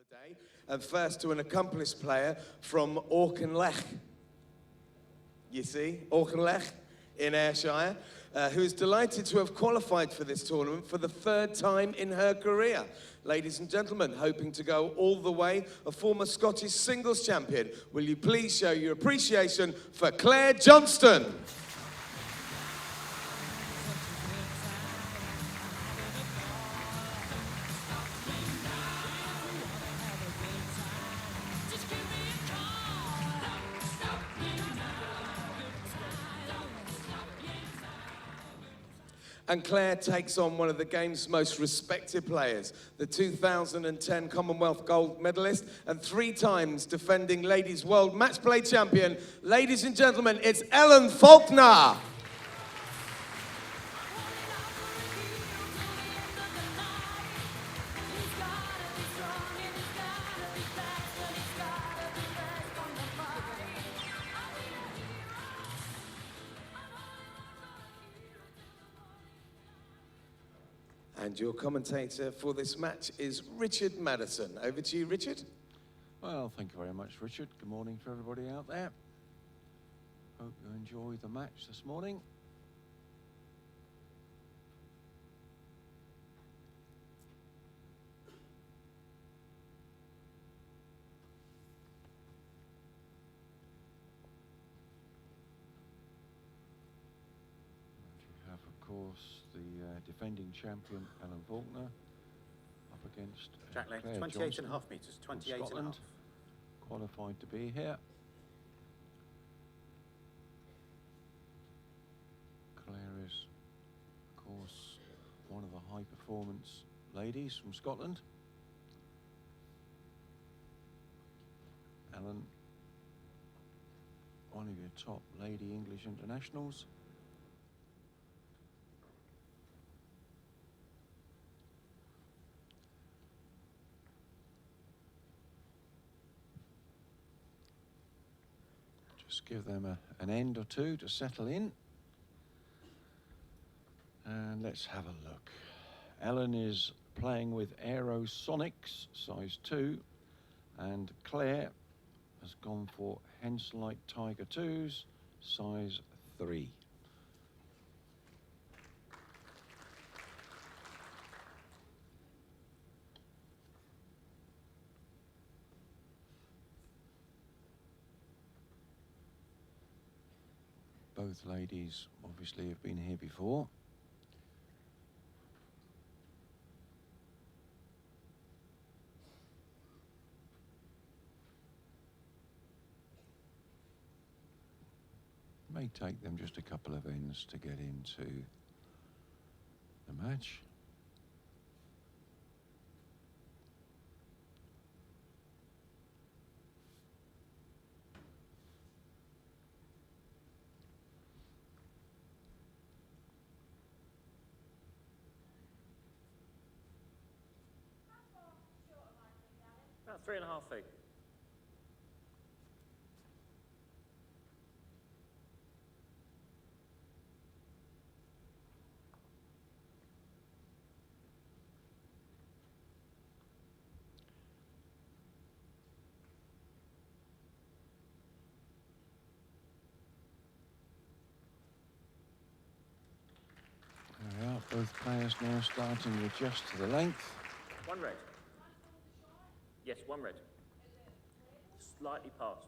today, and first to an accomplished player from Auchinleck. You see, Auchinleck in Ayrshire, who is delighted to have qualified for this tournament for the third time in her career. Ladies and gentlemen, hoping to go all the way, a former Scottish singles champion, will you please show your appreciation for Claire Johnston? And Claire takes on one of the game's most respected players, the 2010 Commonwealth gold medalist and 3 times defending ladies world match play champion. Ladies and gentlemen, it's Faulkner. And your commentator for this match is Richard Madison. Over to you, Richard. Well, thank you very much, Richard. Good morning for everybody out there. Hope you enjoy the match this morning. You have, of course, the defending champion, Faulkner, up against Track length, Claire 28 Johnston and a half metres, 28 from and a Scotland, half. qualified to be here. Claire is, of course, one of the high-performance ladies from Scotland. Ellen, one of your top lady English internationals. Just give them an end or two to settle in. And let's have a look. Ellen is playing with Aerosonics, size 2, and Claire has gone for Henselite Tiger 2s, size 3. Both ladies obviously have been here before. May take them just a couple of ends to get into the match. About 3.5 feet. There we are, both players now starting to adjust to the length. 1 red. Yes, 1 red. Slightly past.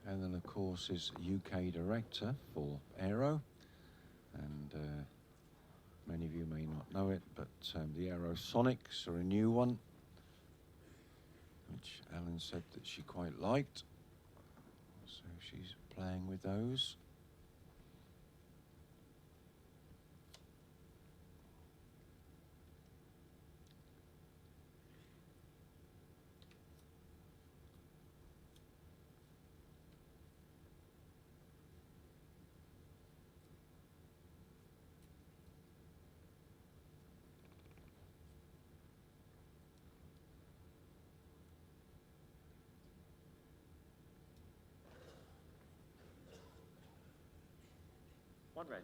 And then, of course, is UK director for Aero. And many of you may not know it, but the Aerosonics are a new one, which Ellen said that she quite liked. So she's playing with those. One red.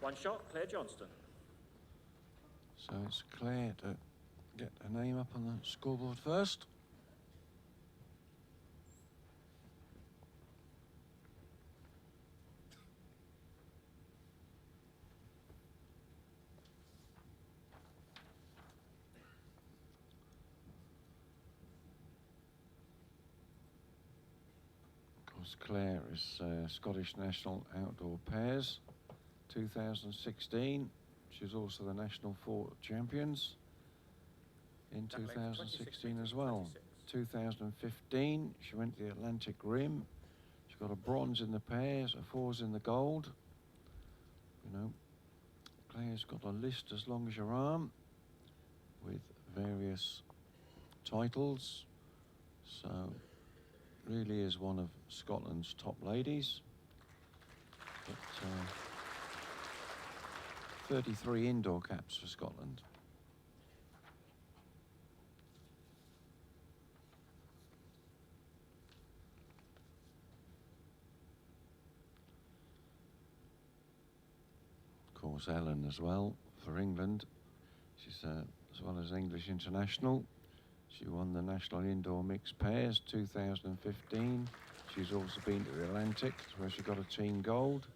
One shot, Claire Johnston. So it's Claire to get her name up on the scoreboard first. Of course, Claire is Scottish National Outdoor Pairs 2016. She's also the National Four Champions in That makes 2016 26 as well. 26. 2015, she went to the Atlantic Rim. She got a bronze in the pairs, a fours in the gold. You know, Claire's got a list as long as your arm with various titles. So, really is one of Scotland's top ladies. But, 33 indoor caps for Scotland. Of course, Ellen as well for England. She's as well as English international. She won the National Indoor Mixed Pairs 2015. She's also been to the Atlantic where she got a team gold.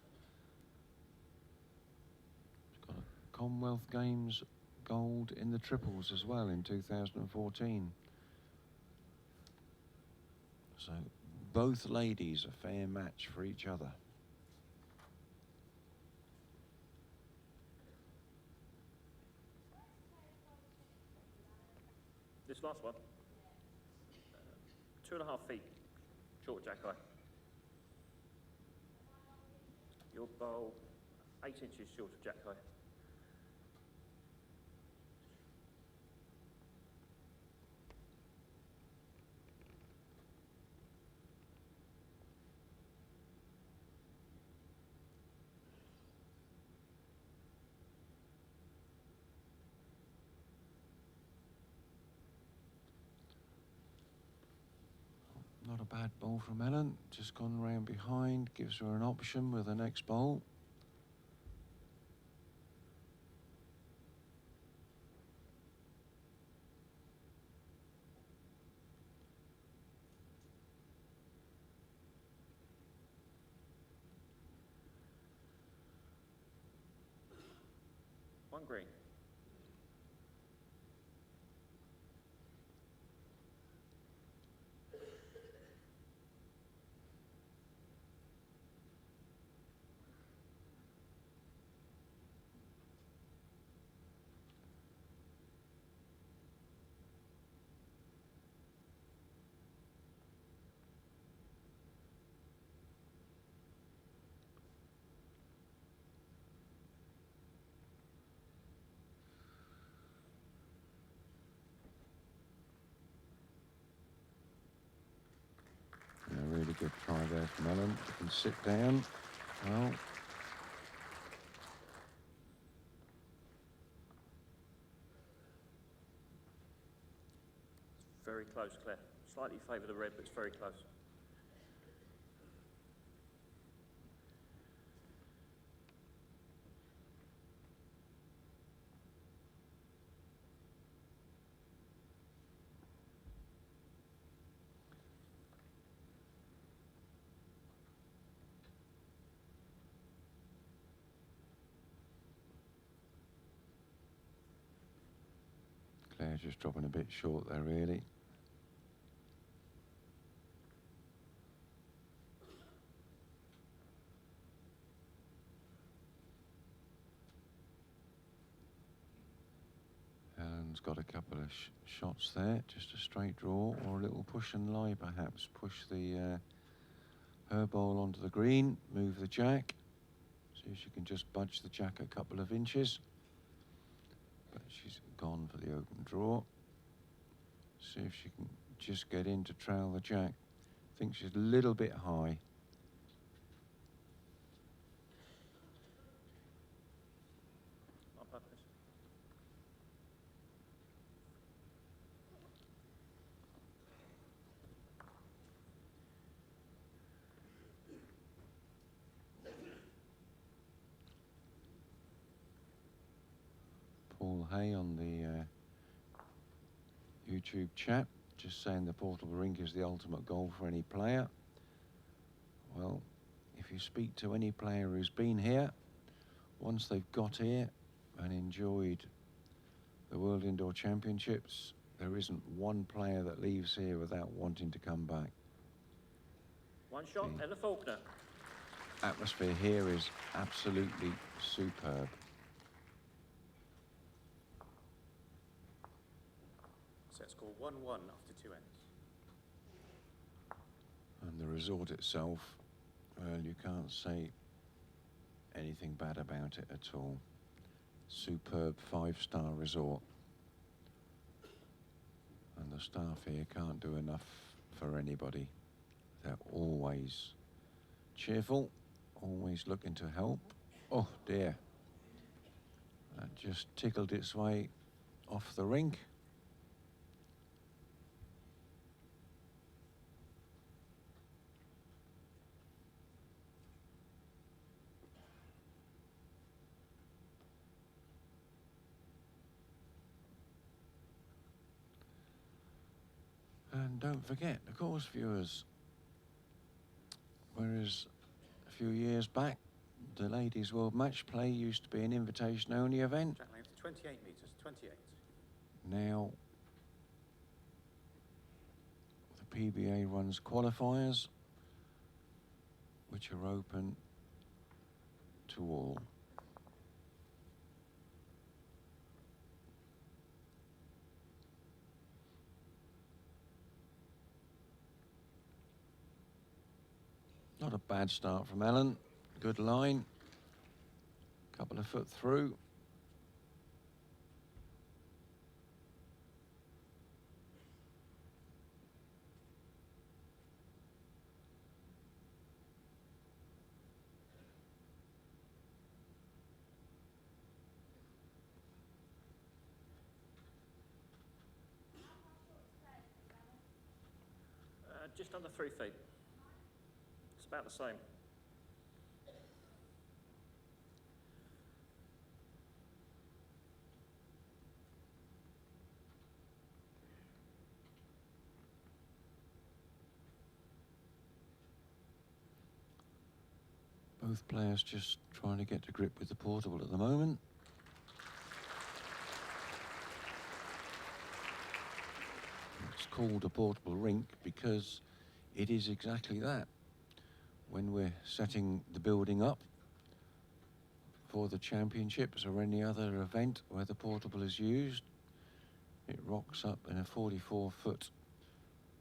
Commonwealth Games gold in the triples as well in 2014. So both ladies a fair match for each other. This last one. 2.5 feet, short jack-eye. Your bowl, 8 inches short of jack-eye. Not a bad ball from Ellen, just gone round behind, gives her an option with the next bowl. One green. A really good try there from Ellen. You can sit down. Well, Very close, Claire. Slightly favour the red, but it's very close. Claire's just dropping a bit short there, really. And Alan's got a couple of shots there, just a straight draw or a little push and lie perhaps. Push the her ball onto the green, move the jack. See if she can just budge the jack a couple of inches. But she's gone for the open draw. See if she can just get in to trail the jack. I think she's a little bit high. Paul Hay on the YouTube chat, just saying the portable rink is the ultimate goal for any player. Well, if you speak to any player who's been here, once they've got here and enjoyed the World Indoor Championships, there isn't one player that leaves here without wanting to come back. One shot, Ella Faulkner. Atmosphere here is absolutely superb. Set score 1-1 after 2 ends. And the resort itself, well, you can't say anything bad about it at all. Superb 5-star resort. And the staff here can't do enough for anybody. They're always cheerful, always looking to help. Oh dear. That just tickled its way off the rink. And don't forget, of course, viewers, whereas a few years back, the Ladies World Match Play used to be an invitation-only event. Track length 28 metres, 28. Now, the PBA runs qualifiers, which are open to all. Not a bad start from Ellen. Good line. Couple of foot through. Just under 3 feet. It's about the same. Both players just trying to get to grip with the portable at the moment. It's called a portable rink because it is exactly that. When we're setting the building up for the championships or any other event where the portable is used, it rocks up in a 44-foot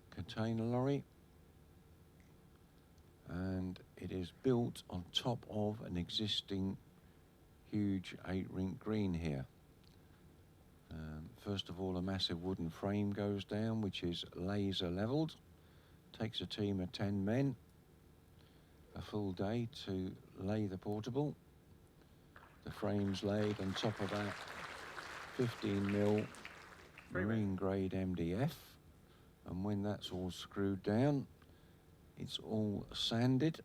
container lorry, and it is built on top of an existing huge 8-rink green here. First of all, a massive wooden frame goes down, which is laser leveled. Takes a team of 10 men a full day to lay the portable. The frame's laid on top of that 15mm marine grade MDF, and when that's all screwed down, it's all sanded,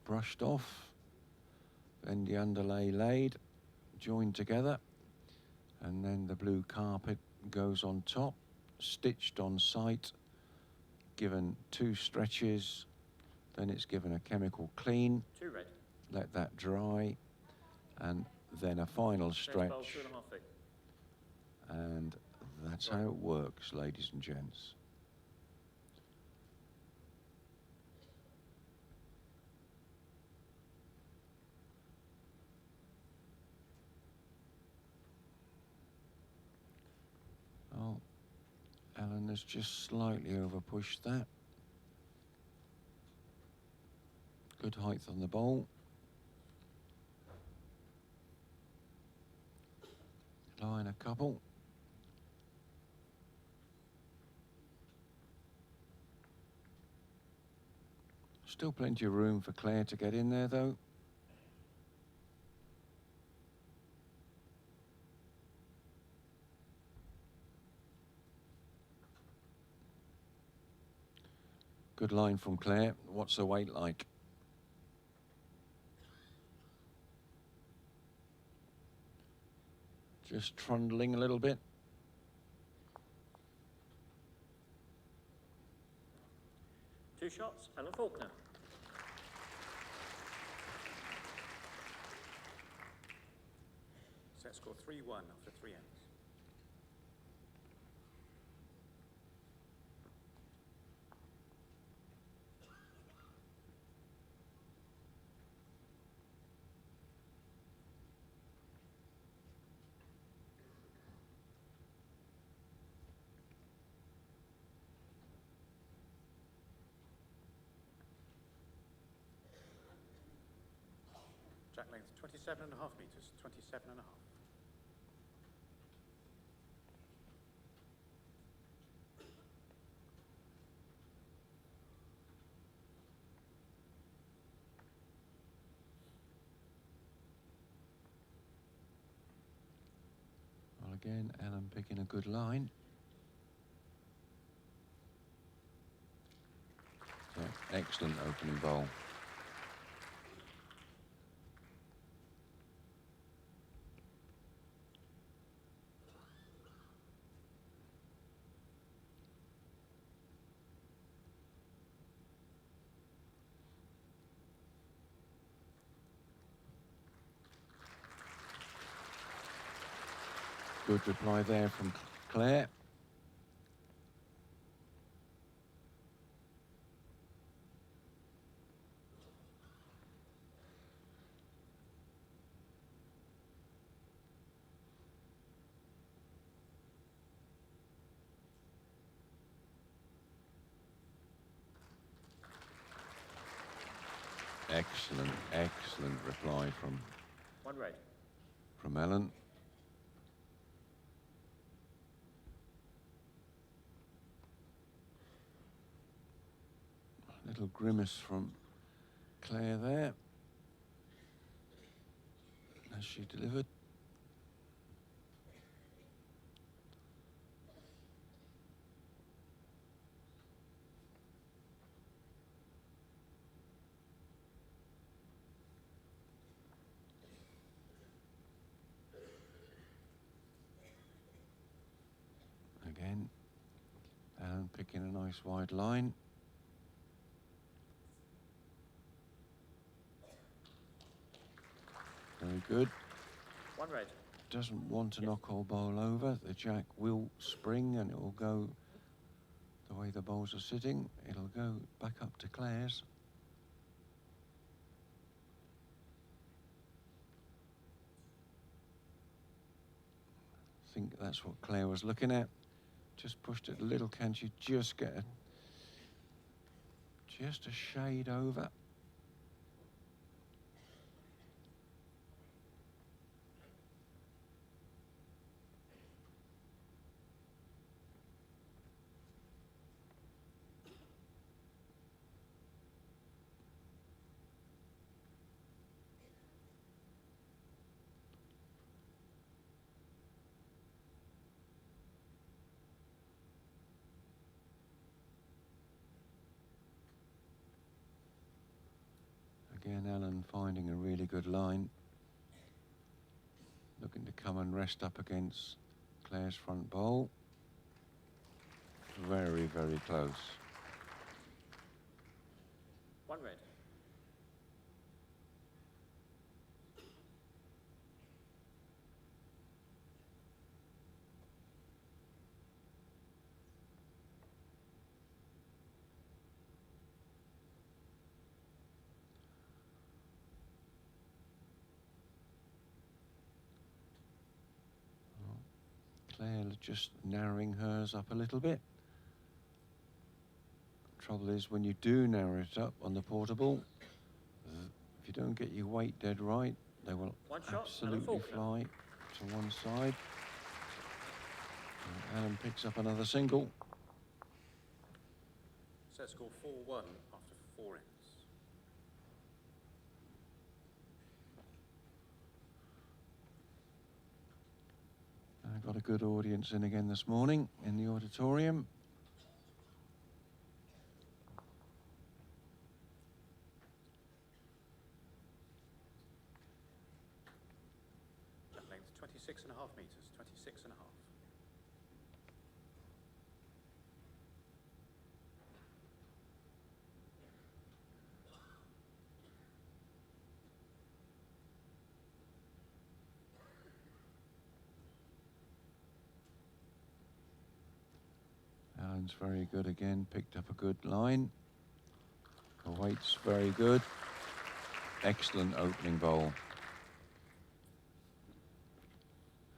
brushed off, then the underlay laid, joined together, and then the blue carpet goes on top, stitched on site, given 2 stretches, then it's given a chemical clean, 2 red. let that dry, and then a final stretch. Bowl, 2.5 feet. And that's how it works, ladies and gents. has just slightly over-pushed that. Good height on the bowl. Line a couple. Still plenty of room for Claire to get in there, though. Good line from Claire. What's the weight like? Just trundling a little bit. Two shots, Alan Faulkner. Set score 3-1 after 3 ends. Jack length 27.5 metres, 27.5. Well, again, Alan picking a good line. So, excellent opening bowl. Good reply there from Claire. Excellent, excellent reply One red. from Ellen. Little grimace from Claire there as she delivered. Again, Alan picking a nice wide line. Very good. One red. Doesn't want to knock our bowl over. The jack will spring and it will go the way the bowls are sitting. It'll go back up to Claire's. I think that's what Claire was looking at. Just pushed it a little. Can she just get just a shade over? Again, Alan finding a really good line. Looking to come and rest up against Claire's front bowl. Very, very close. One red. Claire just narrowing hers up a little bit. Trouble is, when you do narrow it up on the portable, if you don't get your weight dead right, they will One shot, absolutely Faulkner. fly to one side. And Alan picks up another single. Set score 4-1 after 4 ends. I've got a good audience in again this morning in the auditorium. Jack length 26.5 metres, 26.5. Alan's very good again, picked up a good line. The weight's very good. Excellent opening bowl.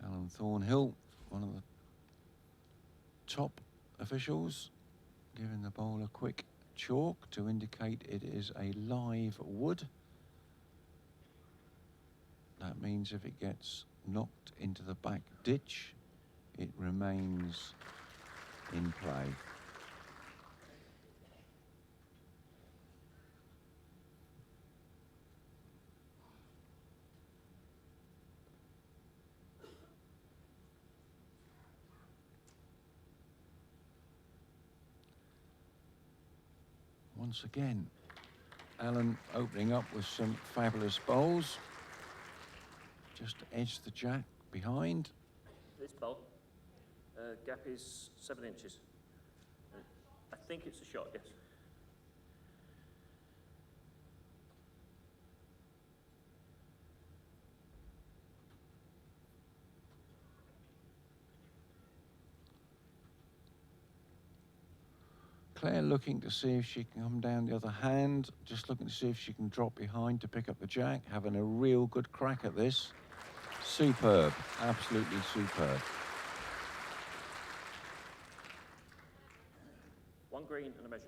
Alan Thornhill, one of the top officials, giving the bowl a quick chalk to indicate it is a live wood. That means if it gets knocked into the back ditch, it remains in play. Once again, Alan opening up with some fabulous bowls. Just edge the jack behind. This bowl, gap is 7 inches. I think it's a shot, yes. Claire looking to see if she can come down the other hand, just looking to see if she can drop behind to pick up the jack, having a real good crack at this. Superb, absolutely superb. One green and a measure.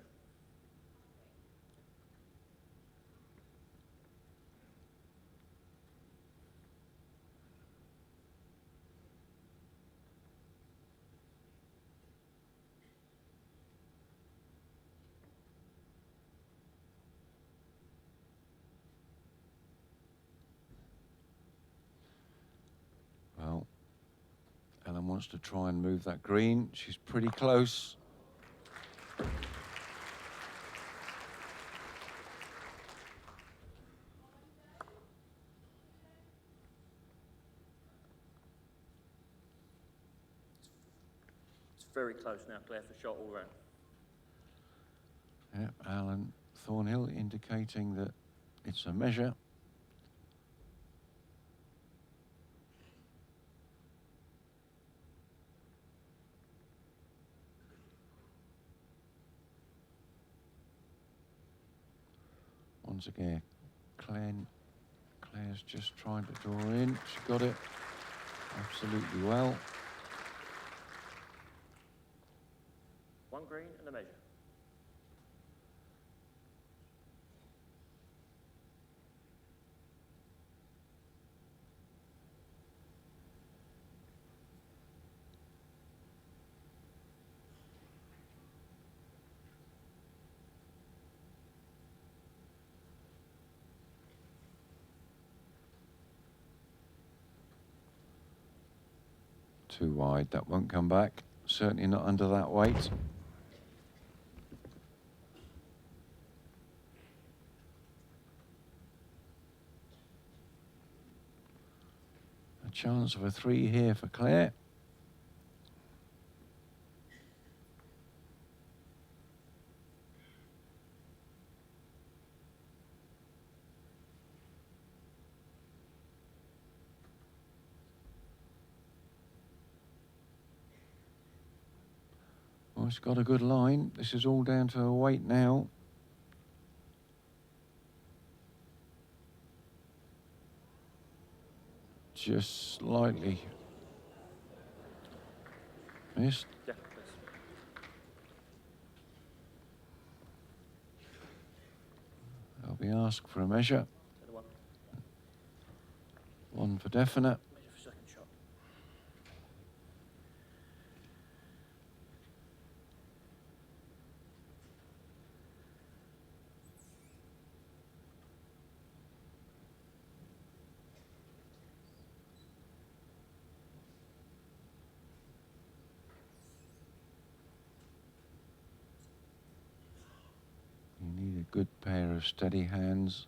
Well, Ellen wants to try and move that green. She's pretty close. It's very close now, Claire, for shot all round. Yep, Alan Thornhill indicating that it's a measure. Once again, Claire's just trying to draw in. She got it absolutely well. One green and a measure. Too wide, that won't come back. Certainly not under that weight. A chance of a 3 here for Claire. Well, it's got a good line. This is all down to a weight now. Just slightly missed. Yeah, please. We ask for a measure. The other one. One for definite. Measure for second shot. You need a good pair of steady hands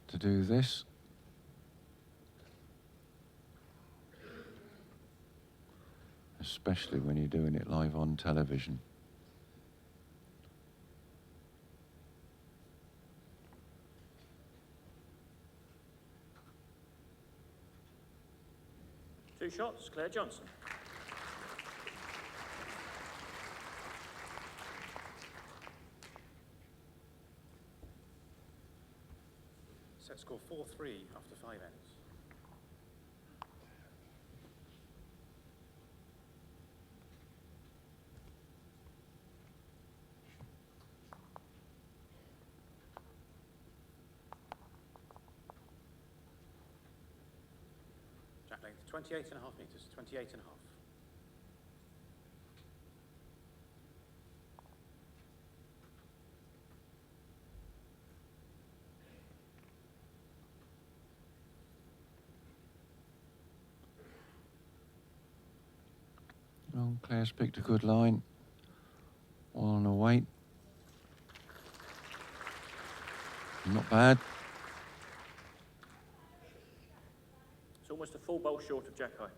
to do this. Especially when you're doing it live on television. Two shots, Claire Johnston. Set score 4-3 after 5 ends. Jack length 28.5 metres, 28.5. Well, Claire's picked a good line. All on her weight. Not bad. It's almost a full bowl short of Jack High.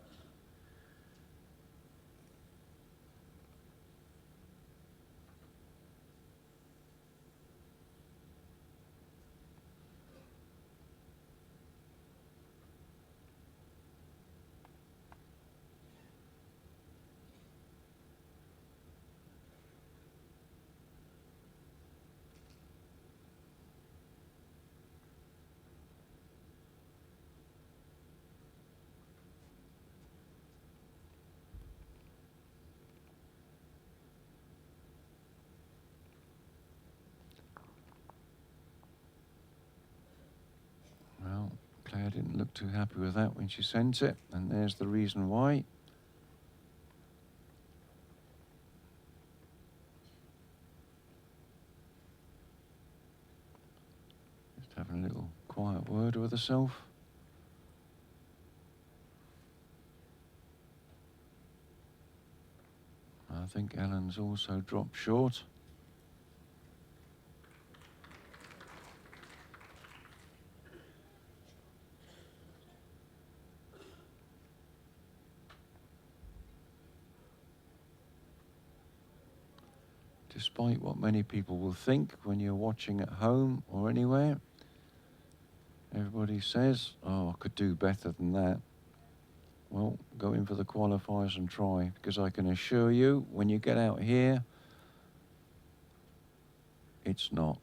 Well, Claire didn't look too happy with that when she sent it, and there's the reason why. Just having a little quiet word with herself. I think Ellen's also dropped short. Despite what many people will think when you're watching at home or anywhere, everybody says, oh, I could do better than that. Well, go in for the qualifiers and try, because I can assure you, when you get out here, it's not.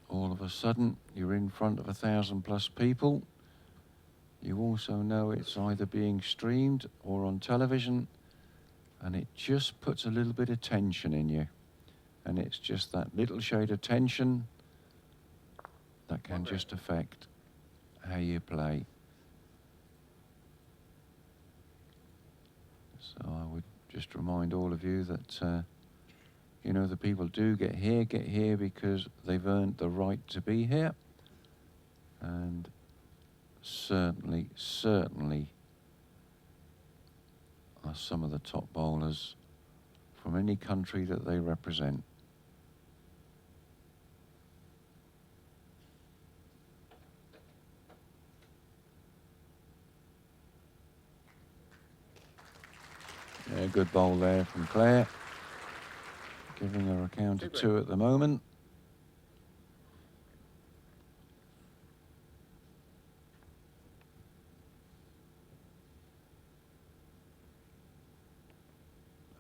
All of a sudden, you're in front of 1,000+ people. You also know it's either being streamed or on television, and it just puts a little bit of tension in you. And it's just that little shade of tension that can just affect how you play. So I would just remind all of you that, you know, the people do get here because they've earned the right to be here. And certainly are some of the top bowlers from any country that they represent. Yeah, good bowl there from Claire. Giving her a count of 2 at the moment.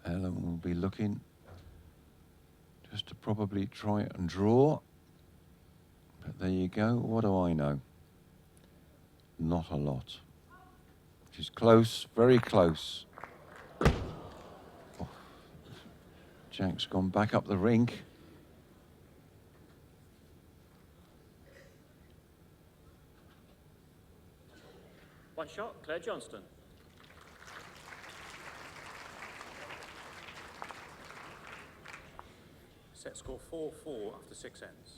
Ellen will be looking just to probably try and draw. But there you go. What do I know? Not a lot. She's close, very close. Oh. Jack's gone back up the rink. One shot, Claire Johnston. Set score 4-4 after 6 ends.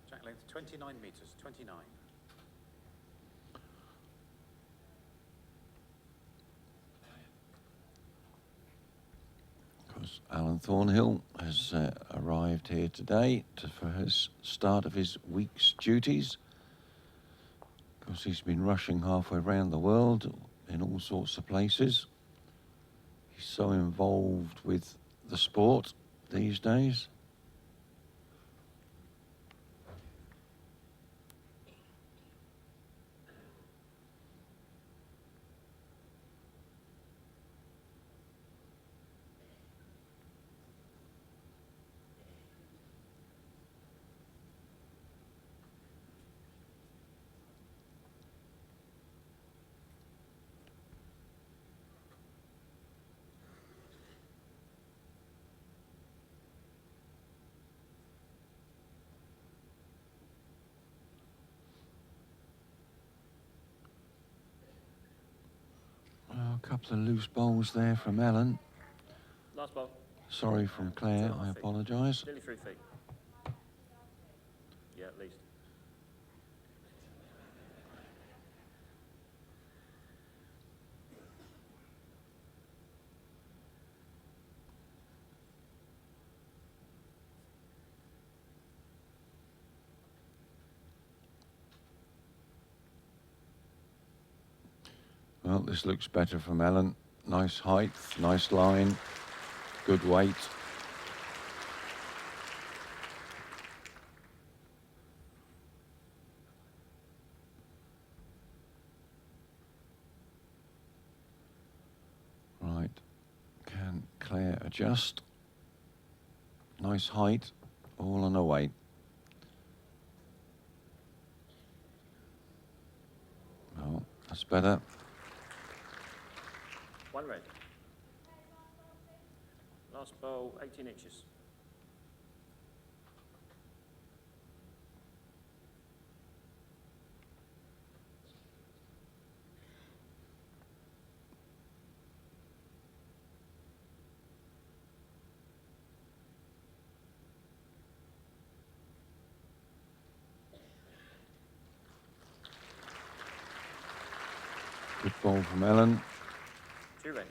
Jack length 29 metres, 29. Alan Thornhill has arrived here today for his start of his week's duties. Of course, he's been rushing halfway around the world in all sorts of places. He's so involved with the sport these days. Well, a couple of loose bowls there from Ellen. Last ball. Sorry from Claire, I apologise. Nearly 3 feet. Yeah, at least. Well, this looks better from Ellen. Nice height, nice line, good weight. Right, can Claire adjust? Nice height, all on her weight. Oh, that's better. One red. Last bowl, 18 inches. Good ball from Ellen. 2 red.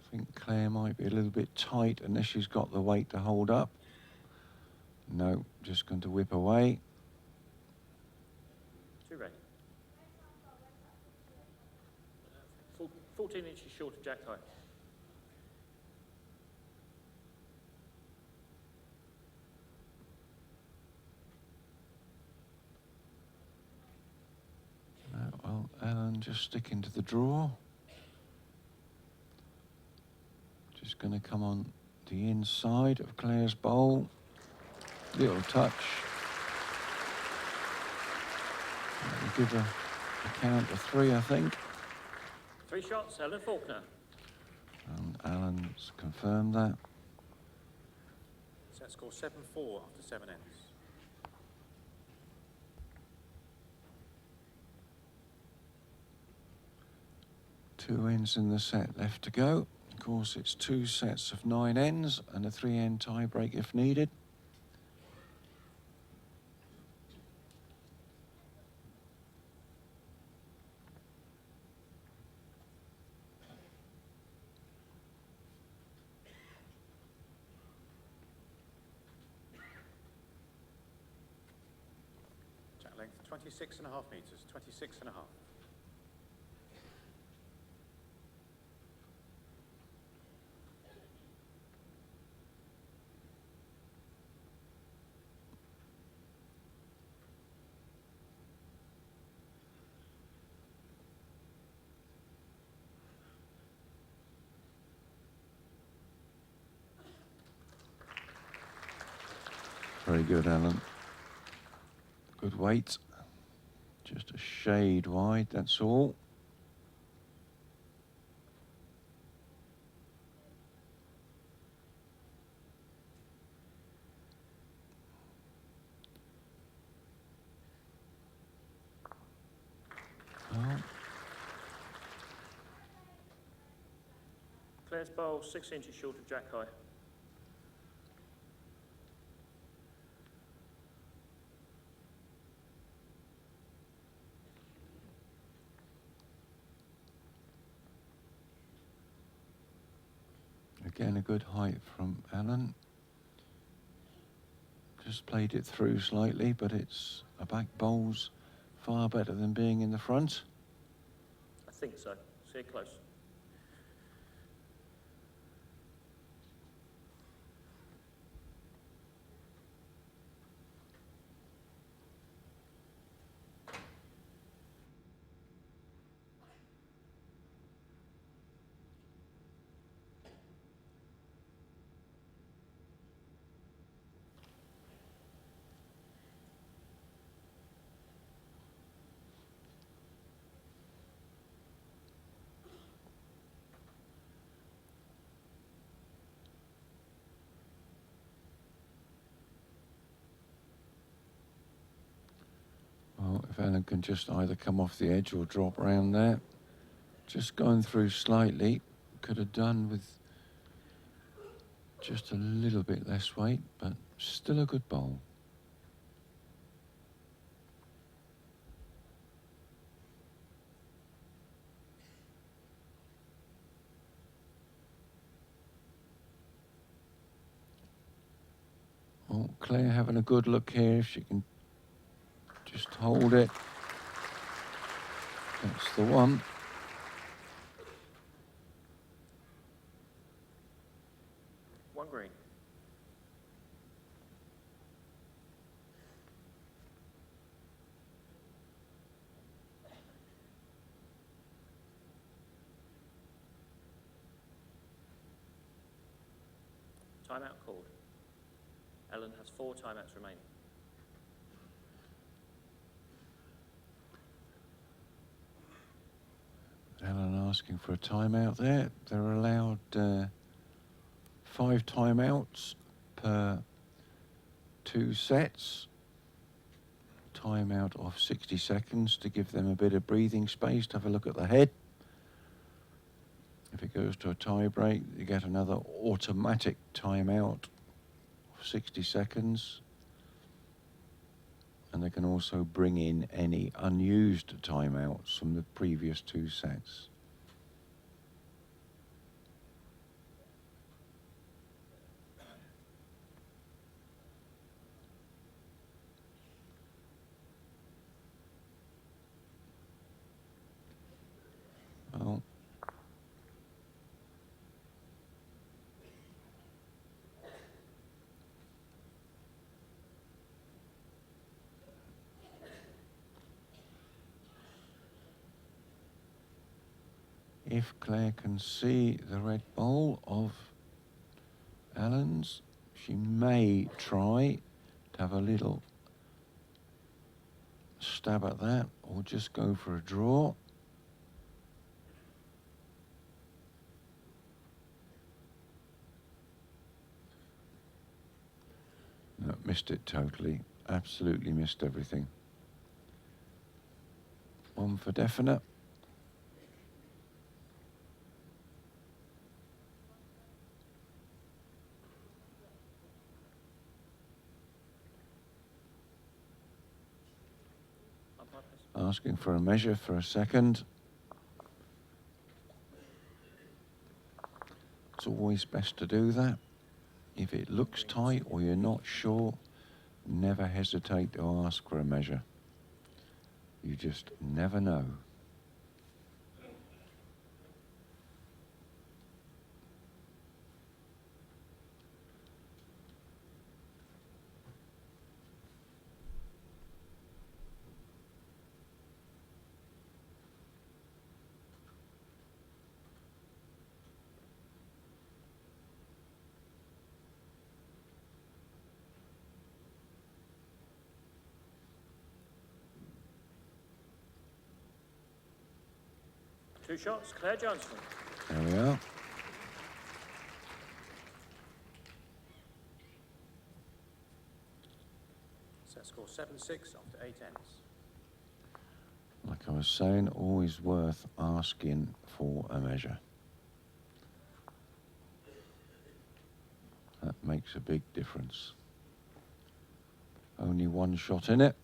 I think Claire might be a little bit tight unless she's got the weight to hold up. No, just going to whip away. 2 red. 14 inches short of Jack's height. Well, Ellen just sticking to the draw. Just going to come on the inside of Claire's bowl. Little touch. We'll give her a count of 3, I think. 3 shots, Ellen Faulkner. And Alan's confirmed that. Set score 7-4 after 7 ends. Two ends in the set left to go. Of course, it's 2 sets of 9 ends and a 3-end tie break if needed. Jack length 26.5 metres, 26.5. Very good, Alan. Good weight. Just a shade wide, that's all. Oh. Claire's bowl 6 inches short of jack high. Again, a good height from Alan. Just played it through slightly, but it's a back bowl's far better than being in the front. I think so. See it close. Well, if Alan can just either come off the edge or drop round there. Just going through slightly. Could have done with just a little bit less weight, but still a good bowl. Well, Claire having a good look here, if she can just hold it. That's the one. One green. Timeout called. Ellen has 4 timeouts remaining. Alan asking for a timeout there. They're allowed 5 timeouts per 2 sets. Timeout of 60 seconds to give them a bit of breathing space to have a look at the head. If it goes to a tie break, you get another automatic timeout of 60 seconds. And they can also bring in any unused timeouts from the previous 2 sets. Well, if Claire can see the red bowl of Alan's, she may try to have a little stab at that, or just go for a draw. No, missed it totally. Absolutely missed everything. 1 for definite. Asking for a measure for a second. It's always best to do that. If it looks tight or you're not sure, never hesitate to ask for a measure. You just never know. 2 shots, Claire Johnston. There we are. Set score 7-6 after 8 ends. Like I was saying, always worth asking for a measure. That makes a big difference. Only 1 shot in it.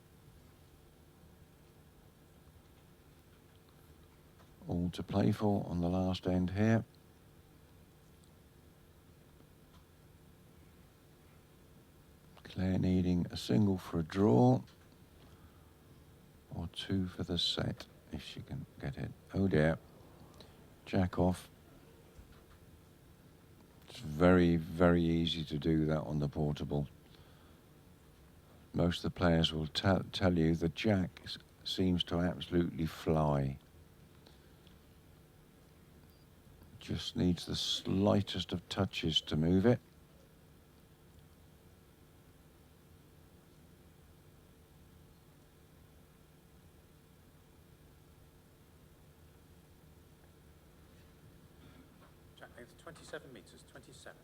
All to play for on the last end here. Claire needing a single for a draw, or 2 for the set, if she can get it. Oh dear. Jack off. It's very, very easy to do that on the portable. Most of the players will tell you the jack seems to absolutely fly. Just needs the slightest of touches to move it. Jack length 27 metres, 27.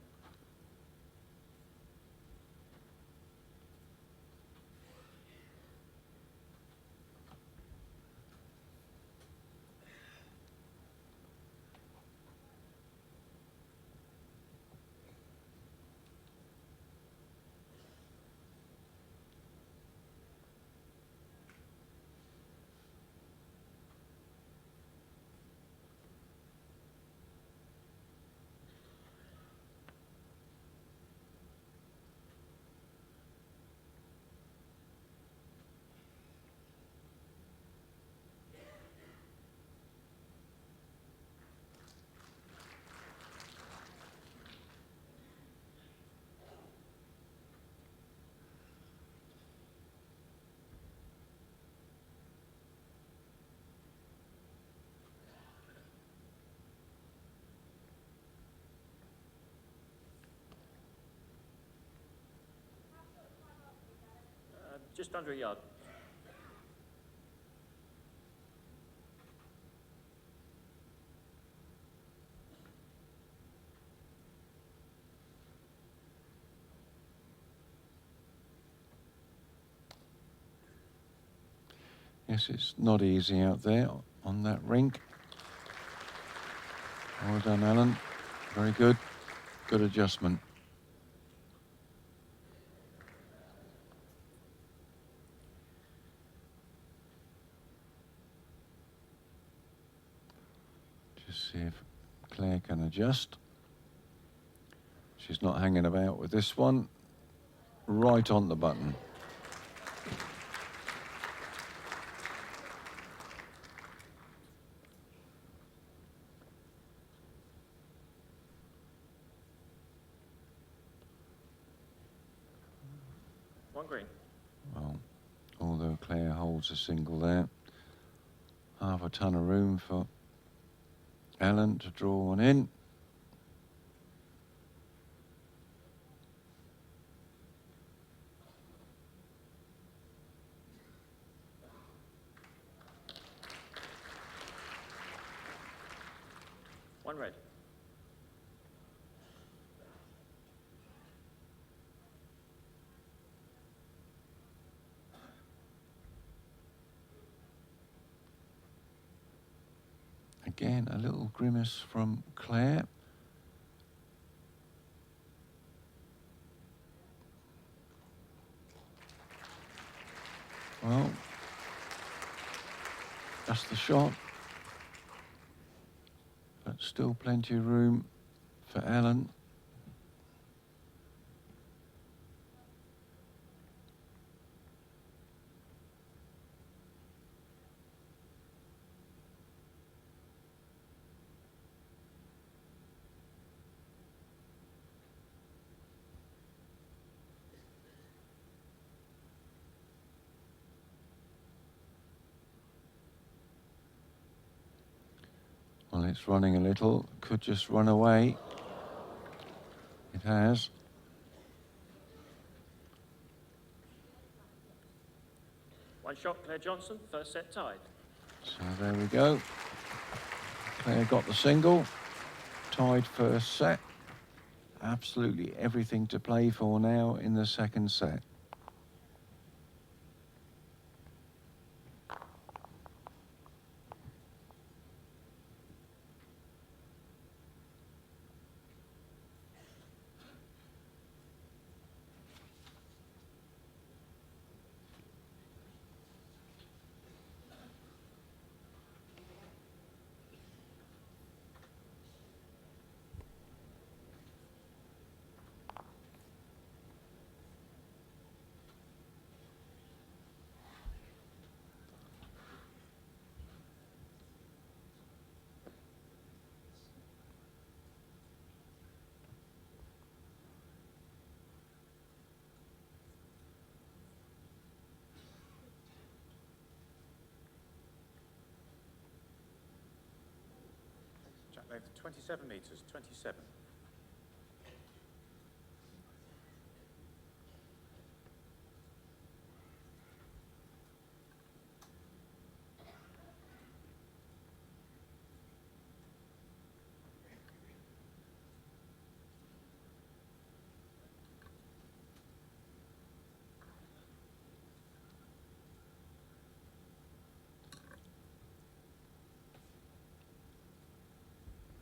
Just under a yard. Yes, it's not easy out there on that rink. Well done, Alan. Very good. Good adjustment. Just see if Claire can adjust. She's not hanging about with this one. Right on the button. One green. Well, although Claire holds a single there, half a ton of room for Alan to draw one in. One red. Again, a little grimace from Claire. Well, that's the shot. But still plenty of room for Alan. Well, it's running a little. Could just run away. It has. One shot, Claire Johnston. First set tied. So there we go. Claire got the single, tied first set. Absolutely everything to play for now in the second set. Jack length 27 metres, 27.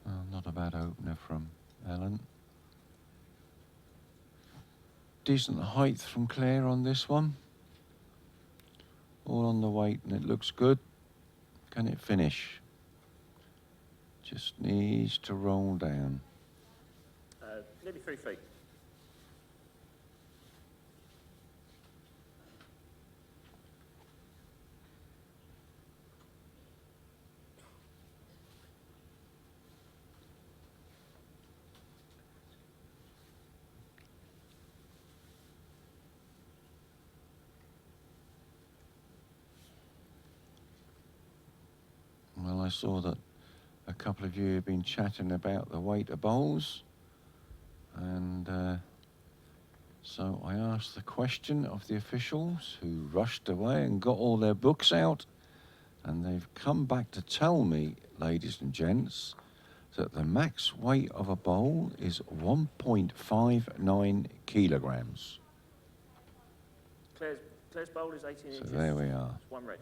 Well, not a bad opener from Ellen. Decent height from Claire on this one. All on the weight and it looks good. Can it finish? Just needs to roll down. Nearly 3 feet. Well, I saw that a couple of you have been chatting about the weight of bowls, and so I asked the question of the officials, who rushed away and got all their books out, and they've come back to tell me, ladies and gents, that the max weight of a bowl is 1.59 kilograms. Claire's bowl is 18 So inches. there we are. It's 1 red.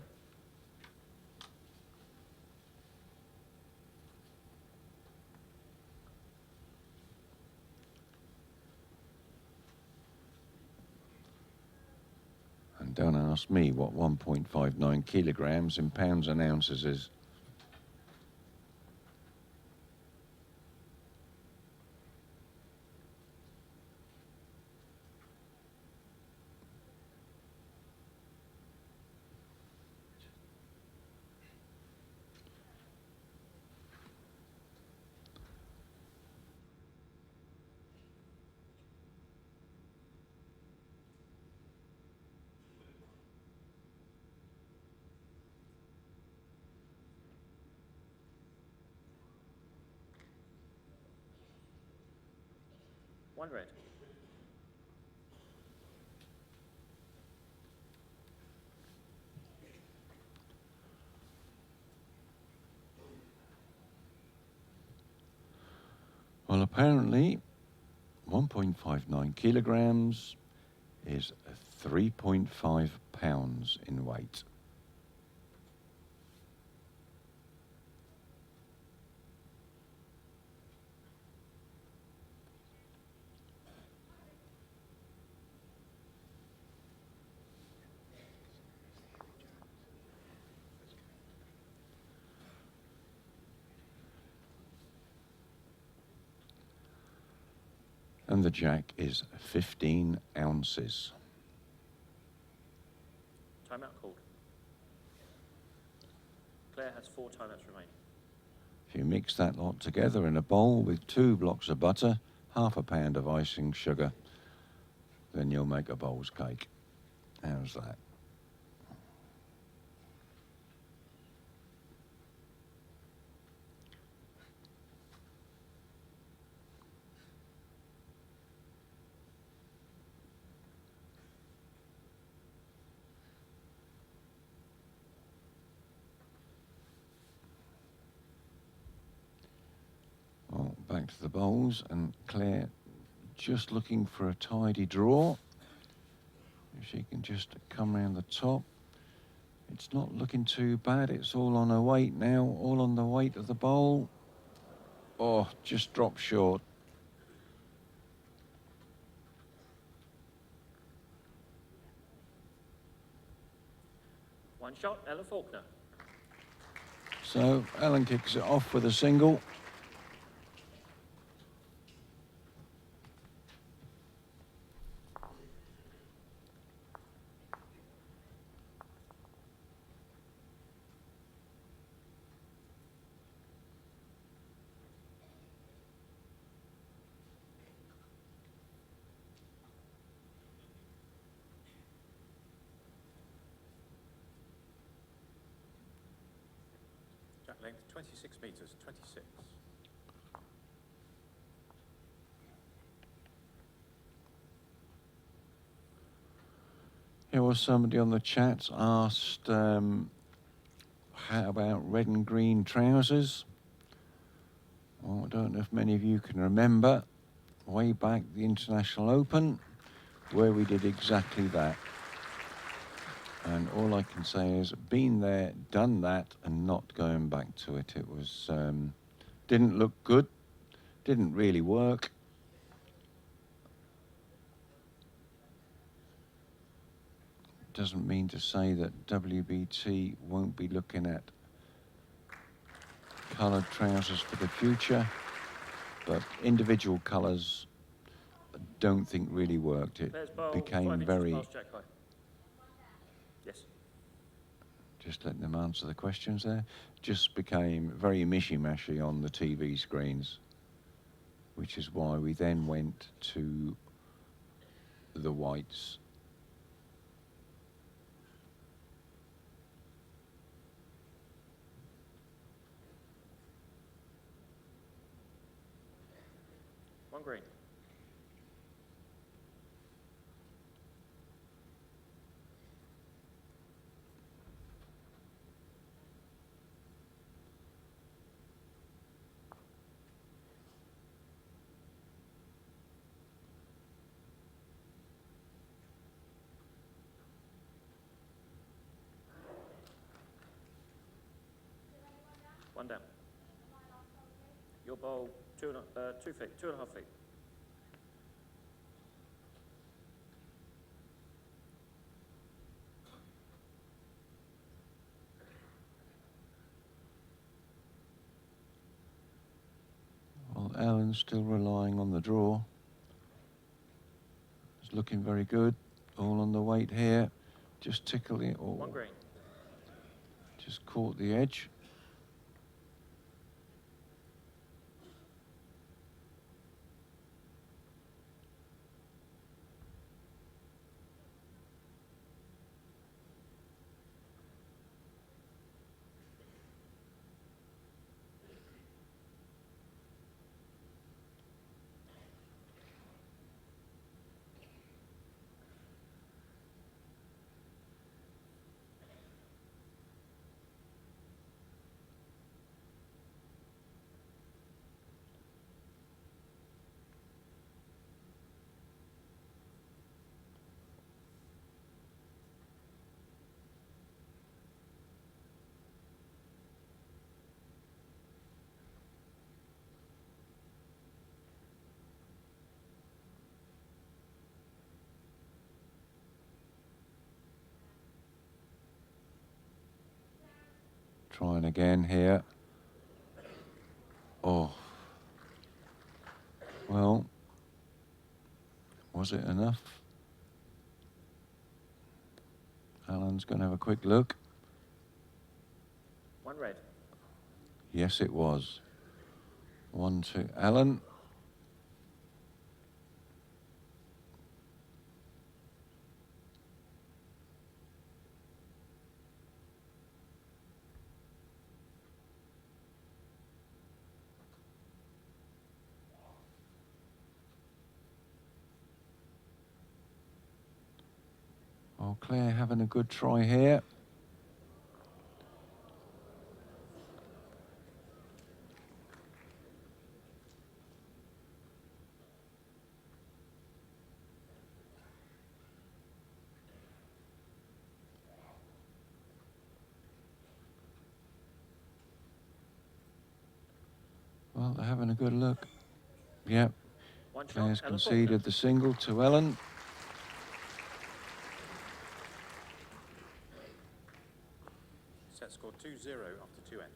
And don't ask me what 1.59 kilograms in pounds and ounces is. One red. Well, apparently 1.59 kilograms is 3.5 pounds in weight. And the jack is 15 ounces. Timeout called. Claire has 4 timeouts remaining. If you mix that lot together in a bowl with 2 blocks of butter, half a pound of icing sugar, then you'll make a bowl's cake. How's that? back to the bowls, and Claire just looking for a tidy draw. If she can just come round the top. It's not looking too bad. It's all on her weight now, all on the weight of the bowl. Oh, just dropped short. One shot, Ella Faulkner. So Ellen kicks it off with a single. Jack length 26 metres, 26. Here was somebody on the chat asked how about red and green trousers. Well, I don't know if many of you can remember way back the International Open where we did exactly that. And all I can say is been there, done that, and not going back to it. It was, didn't look good, didn't really work. Doesn't mean to say that WBT won't be looking at coloured trousers for the future, but individual colours I don't think really worked. It became very... Yes. Just letting them answer the questions there. Just became very mishy-mashy on the TV screens, which is why we then went to the whites. One green. One down. Your bowl, 2 feet, 2.5 feet. Well, Ellen's still relying on the draw. It's looking very good. All on the weight here. Just tickle it all. One green. Just caught the edge. Trying again here. Oh. Well, was it enough? Alan's going to have a quick look. One red. Yes, it was. 1, 2. Alan. Oh, Claire having a good try here. they're having a good look. Yep. One shot, Claire's Ellen conceded Faulkner. the single to Ellen. Set score 2-0 after 2 ends.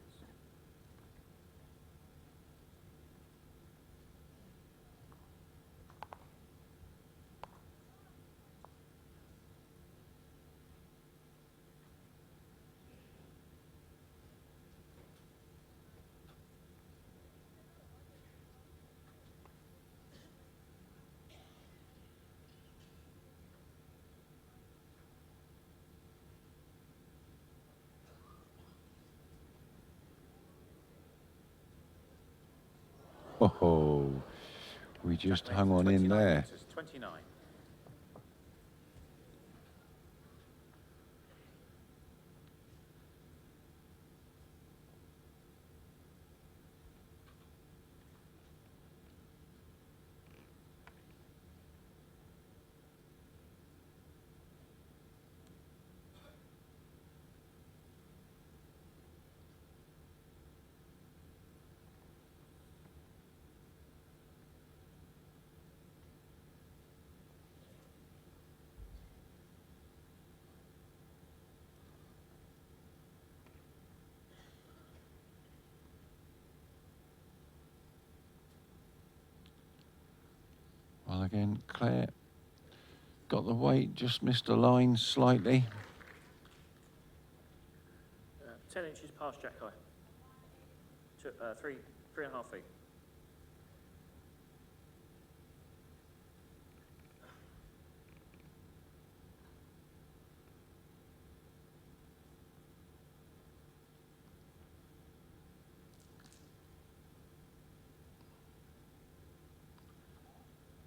Oh, we just Checkmate hung for on in 29 there. meters, 29. Well, again, Claire got the weight, just missed a line slightly. 10 inches past Jack high. 3.5 feet.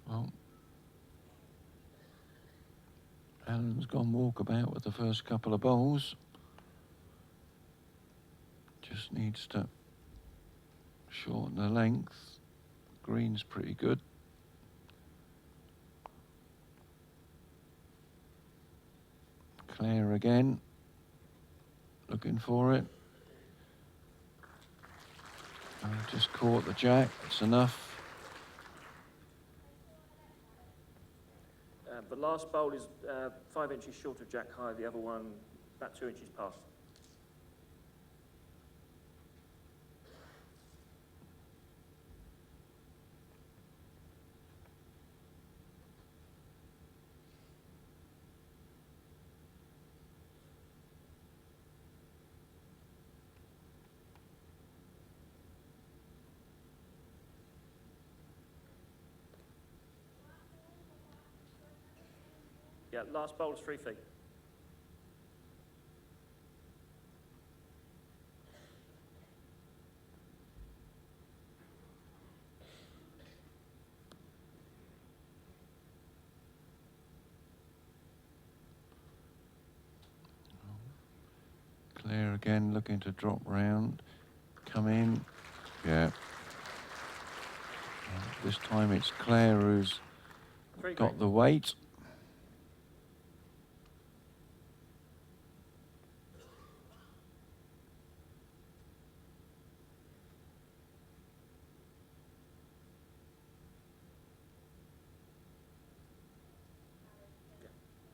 Well, Ellen's gone walkabout with the first couple of bowls. Just needs to shorten the length. Green's pretty good. Claire again, looking for it. Just caught the jack, it's enough. The last bowl is 5 inches short of Jack high, the other one about 2 inches past. Yeah, last bowl is 3 feet. Claire again looking to drop round, come in, yeah. This time it's Claire who's 3 got feet. the weight.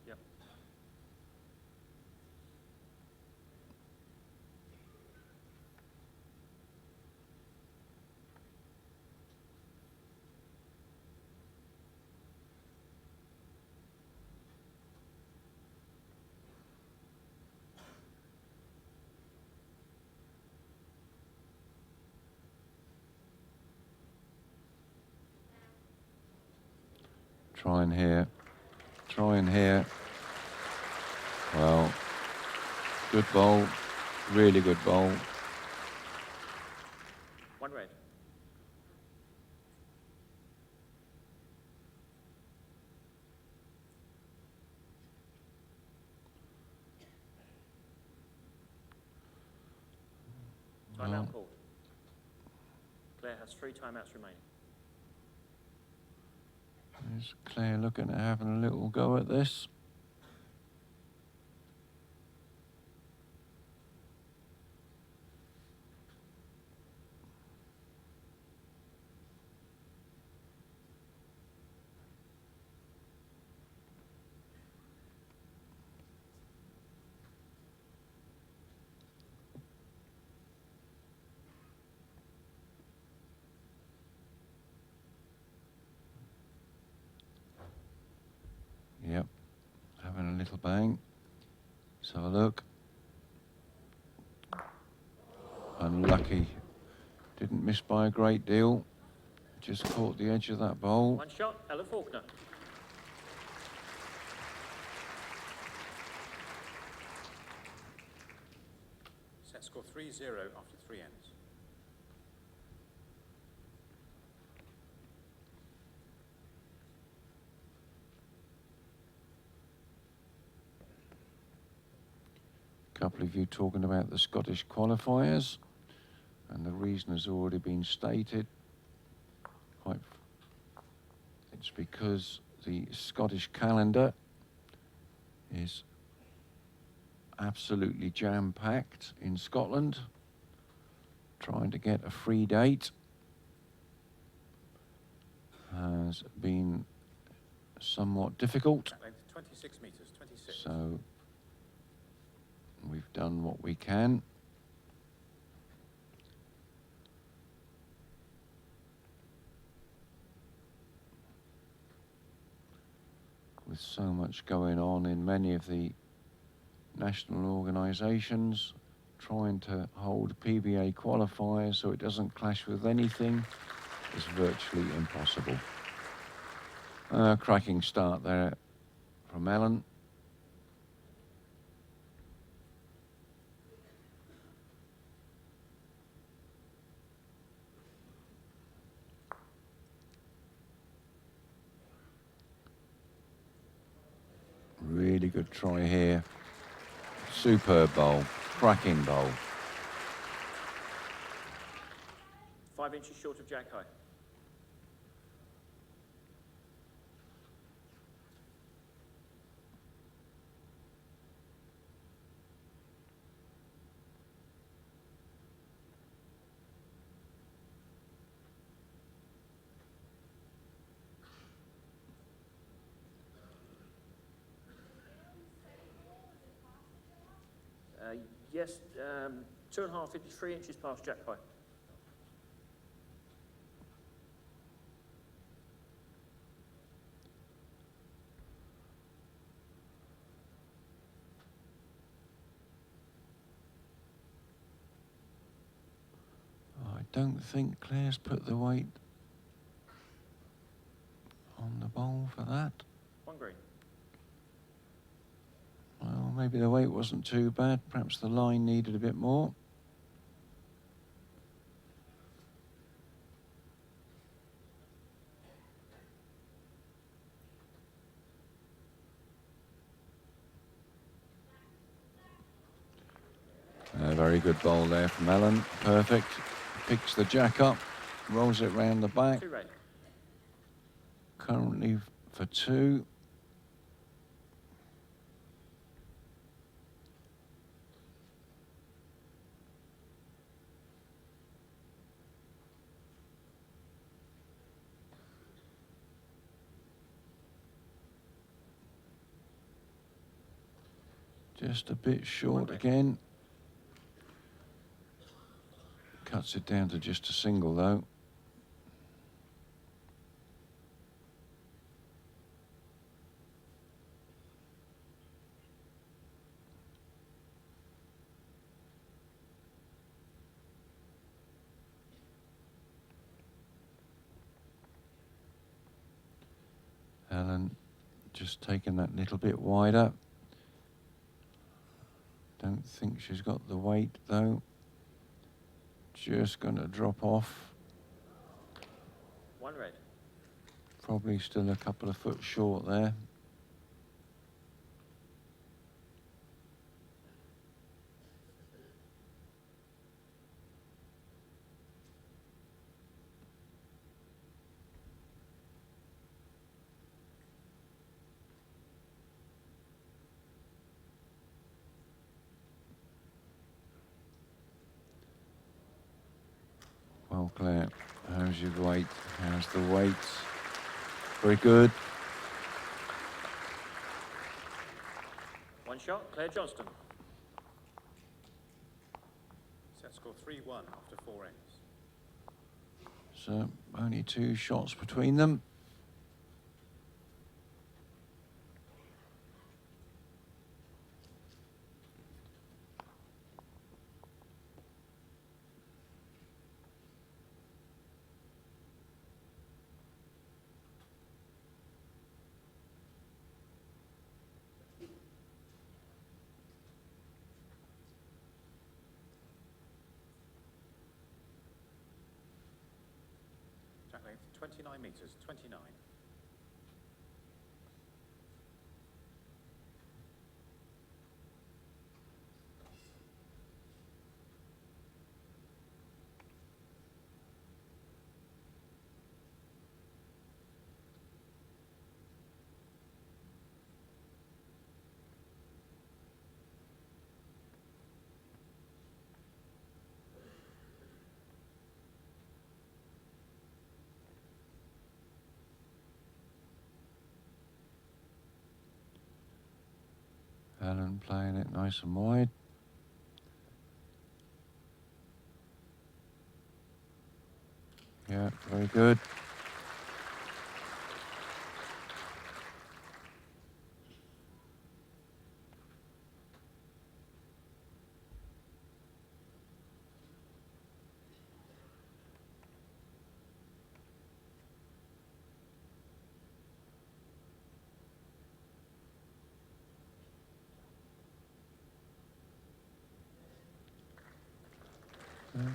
Yep. Trying here, trying here. Well, good bowl, really good bowl. 1 red. Timeout Well, called. Claire has 3 timeouts remaining. there's Claire looking at having a little go at this. little bang. Let's have a look. Unlucky. Didn't miss by a great deal. Just caught the edge of that bowl. One shot, Ella Faulkner. Set score 3-0 after 3 ends. A couple of you talking about the Scottish qualifiers, and the reason has already been stated. It's because the Scottish calendar is absolutely jam-packed in Scotland. Trying to get a free date has been somewhat difficult. Track length 26 metres, 26. So we've done what we can. With so much going on in many of the national organisations, trying to hold PBA qualifiers so it doesn't clash with anything is virtually impossible. Cracking start there from Ellen. Really good try here. Superb bowl, cracking bowl. 5 inches short of jack high. Yes, 2.5 inches, 3 inches past jack high. I don't think Claire's put the weight on the bowl for that. 1 green. Well, maybe the weight wasn't too bad. Perhaps the line needed a bit more. A very good bowl there from Ellen. Perfect. Picks the jack up, rolls it round the back. 2 red. Currently for 2. Just a bit short again. Cuts it down to just a single though. Ellen just taking that little bit wider. Don't think she's got the weight though. Just going to drop off. 1 red. Probably still a couple of foot short there. Well, Claire, how's your weight? How's the weight? Very good. 1 shot, Claire Johnston. Set score 3-1 after 4 ends. So only 2 shots between them. Track length 29 metres, 29. Alan playing it nice and wide. Yeah, very good.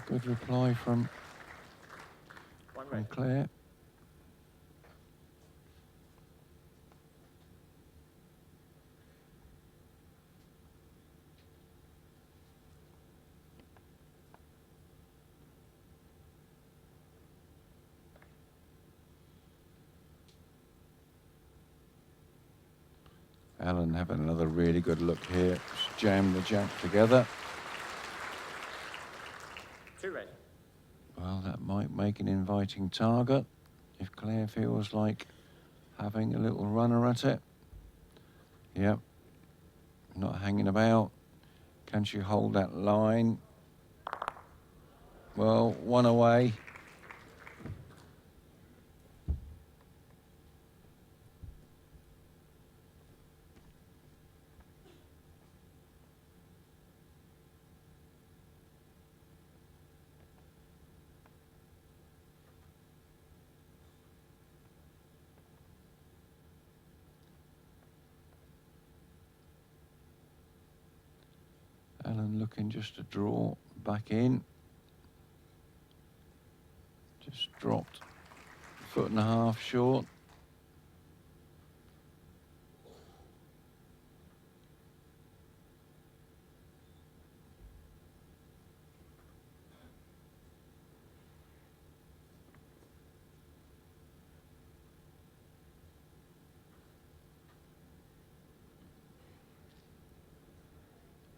Good reply from Claire. Alan having another really good look here. Just jam the jack together. 2 red. Well, that might make an inviting target if Claire feels like having a little runner at it. Yep. Not hanging about. Can she hold that line? Well, one away. Alan looking just to draw back in. Just dropped 1.5 foot short.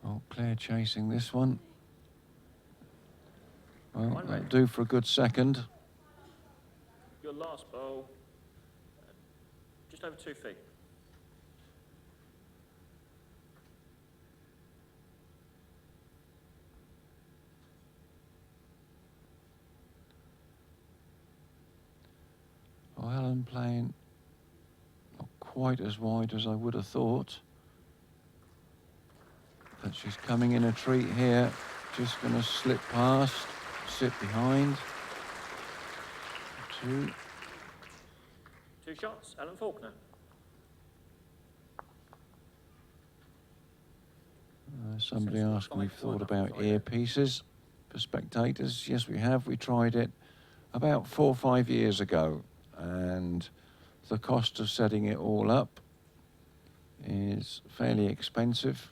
Oh, Claire chasing this one. Well, that'll do for a good second. Your last bowl, just over 2 feet. Oh, Alan playing not quite as wide as I would have thought. But she's coming in a treat here. Just going to slip past, sit behind. 2. 2 shots, Alan Faulkner. Somebody asked me if we've thought about earpieces for spectators. Yes, we have. We tried it about 4 or 5 years ago. And the cost of setting it all up is fairly expensive.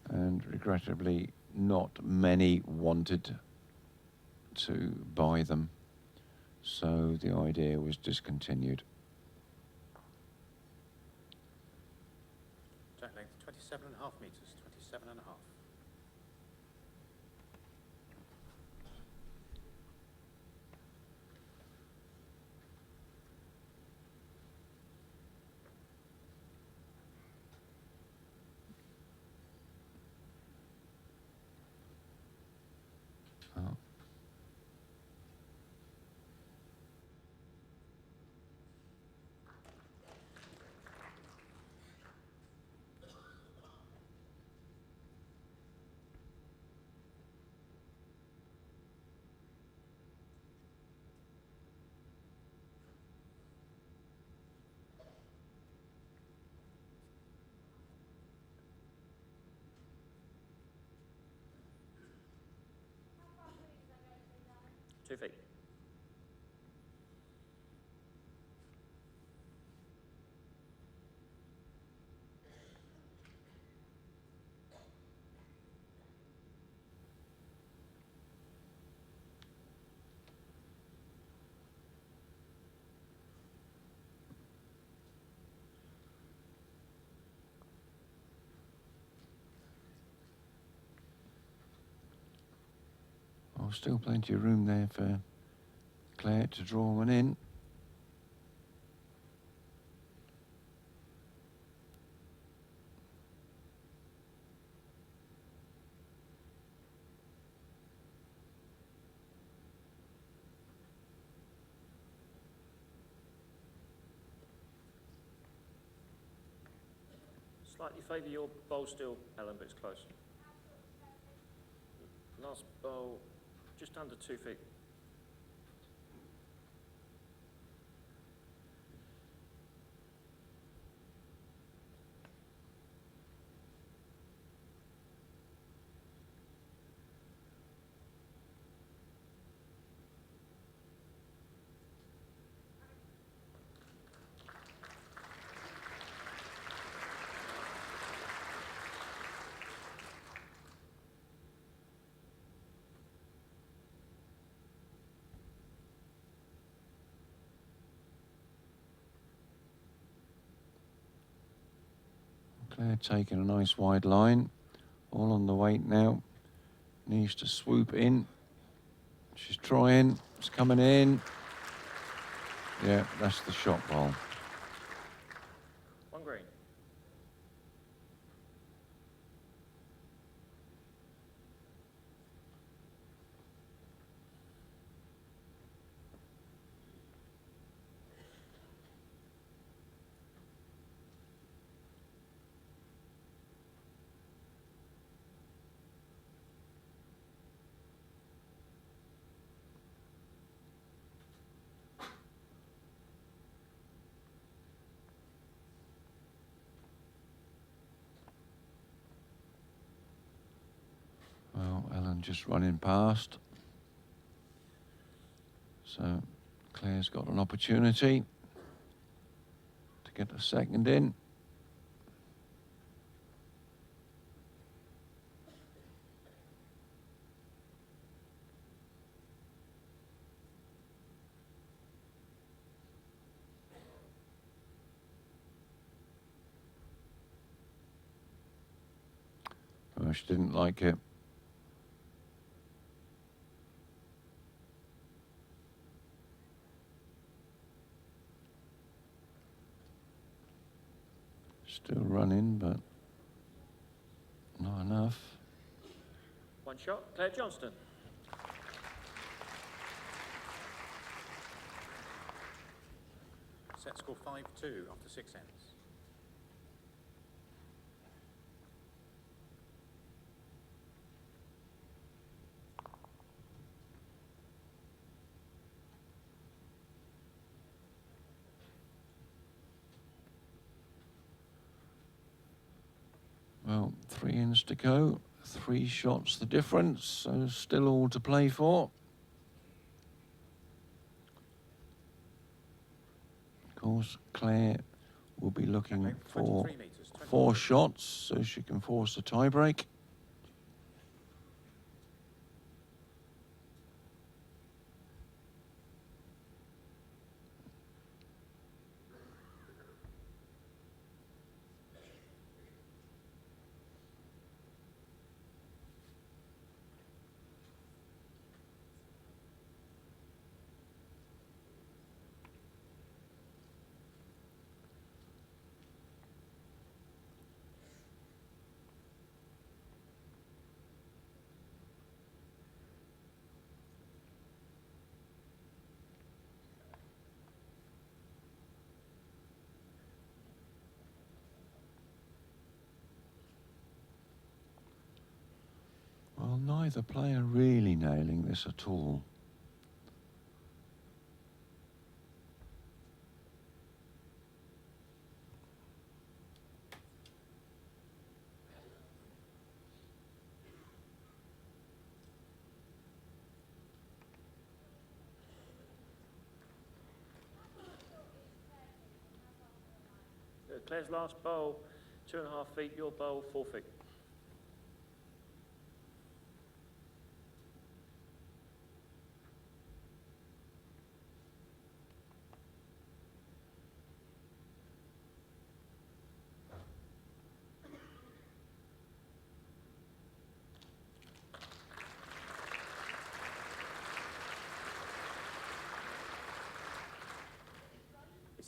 And regrettably, not many wanted to buy them. So the idea was discontinued. Track length 27.5 metres, 27.5. Oh. Two feet. Well, still plenty of room there for Claire to draw one in. Slightly favour your bowl still, Ellen, but it's close. Last bowl, just under 2 feet. Claire taking a nice wide line, all on the weight now. Needs to swoop in. She's trying, it's coming in. Yeah, that's the shot ball. 1 green. Well, Ellen just running past. So Claire's got an opportunity to get a second in. Oh, she didn't like it. Still running, but not enough. 1 shot, Claire Johnston. Set score 5-2 after 6 ends. Well, 3 ends to go. 3 shots the difference, so still all to play for. Of course, Claire will be looking for 23 metres, 4 shots, so she can force a tie-break. Well, neither player really nailing this at all. Claire's last bowl, 2.5 feet, your bowl, 4 feet.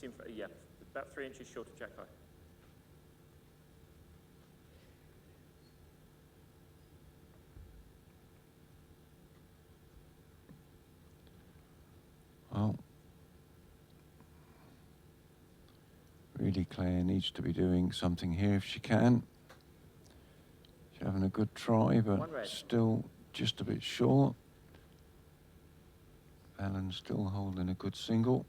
It's in, yeah, about 3 inches short of jack high. Well, really Claire needs to be doing something here if she can. She's having a good try, but still just a bit short. Alan still holding a good single.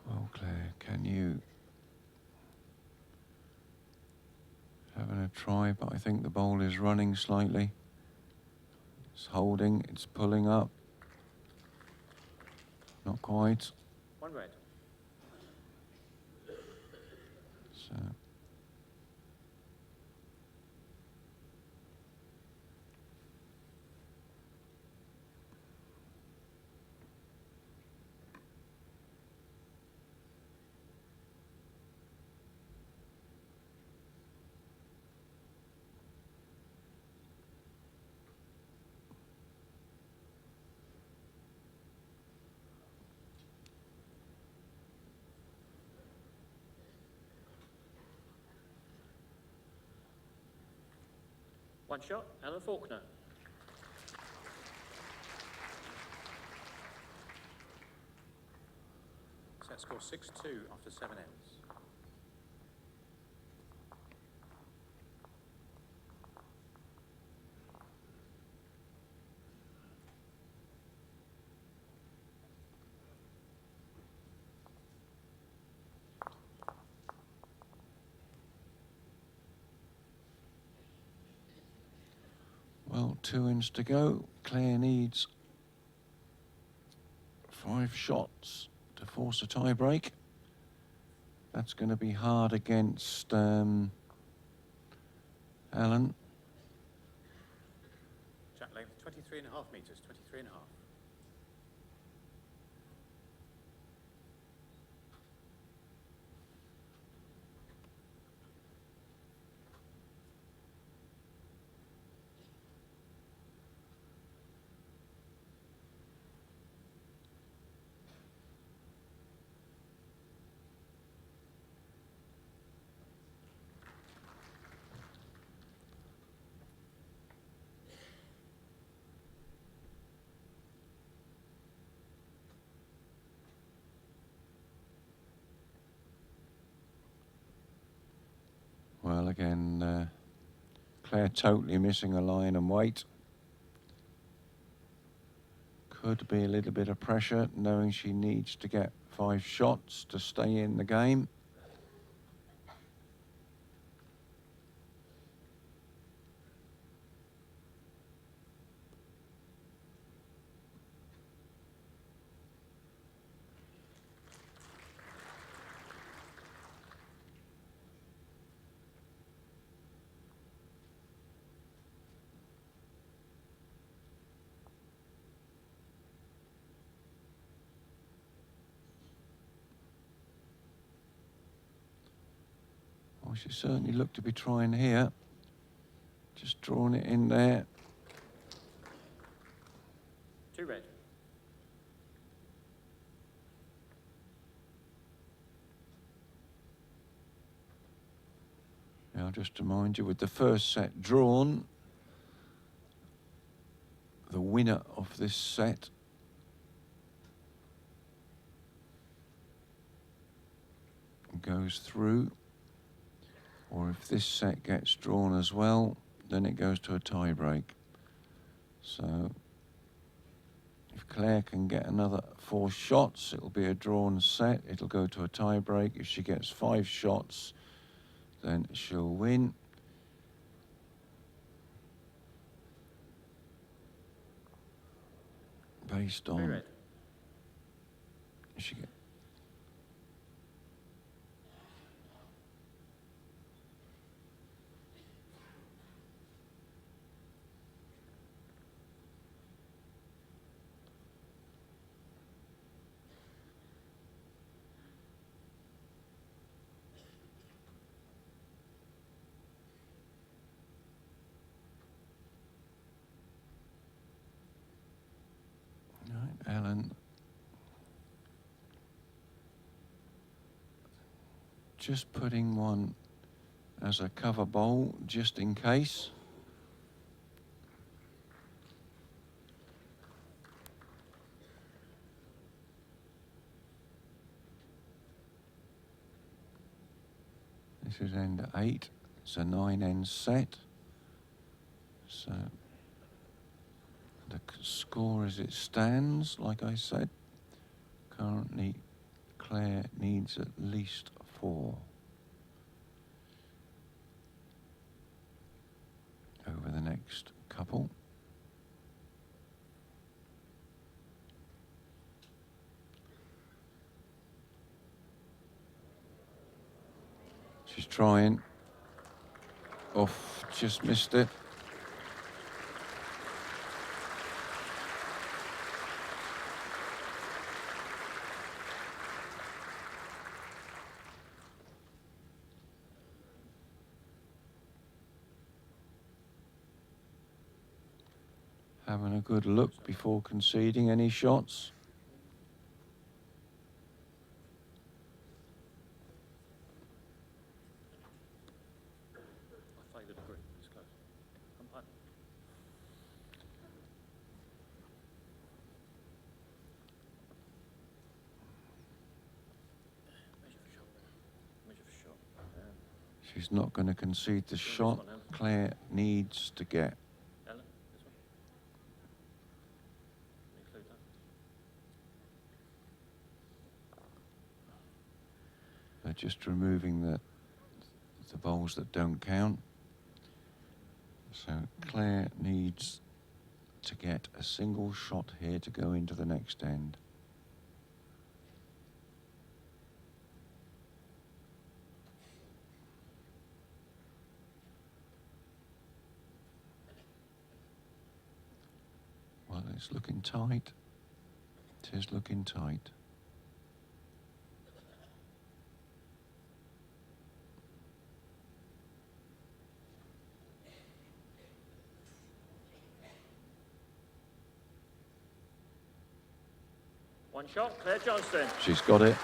Well, Claire, can you... Having a try, but I think the bowl is running slightly. It's holding, it's pulling up. Not quite. One red. So... One shot, Alan Faulkner. Set score 6-2 after 7 ends. Well, 2 ends to go. Claire needs 5 shots to force a tie break. That's going to be hard against Alan. Jack length 23.5 metres, 23.5. Well, again, Claire totally missing a line and weight. Could be a little bit of pressure, knowing she needs to get 5 shots to stay in the game. Well, she certainly looked to be trying here. Just drawing it in there. 2 red. Now, just to remind you, with the first set drawn, the winner of this set goes through. Or if this set gets drawn as well, then it goes to a tie break. So If Claire can get another 4 shots, it'll be a drawn set. It'll go to a tie break. If she gets 5 shots, then she'll win. Based on... Red. If she get... Right, Ellen. Just putting one as a cover bowl, just in case. This is end 8. It's a 9-end set. So the score as it stands, like I said, currently Claire needs at least 4 over the next couple. She's trying. Off, just missed it. Having a good look before conceding any shots. I favoured the green. It's close. Umpire. Measure for shot. Measure for shot. She's not going to concede the shot. one, Ellen. Claire needs to get. Ellen, this one. Include that. They're just removing the bowls that don't count. So Claire needs to get a single shot here to go into the next end. Well, it's looking tight. It is looking tight. One shot, Claire Johnston. She's got it.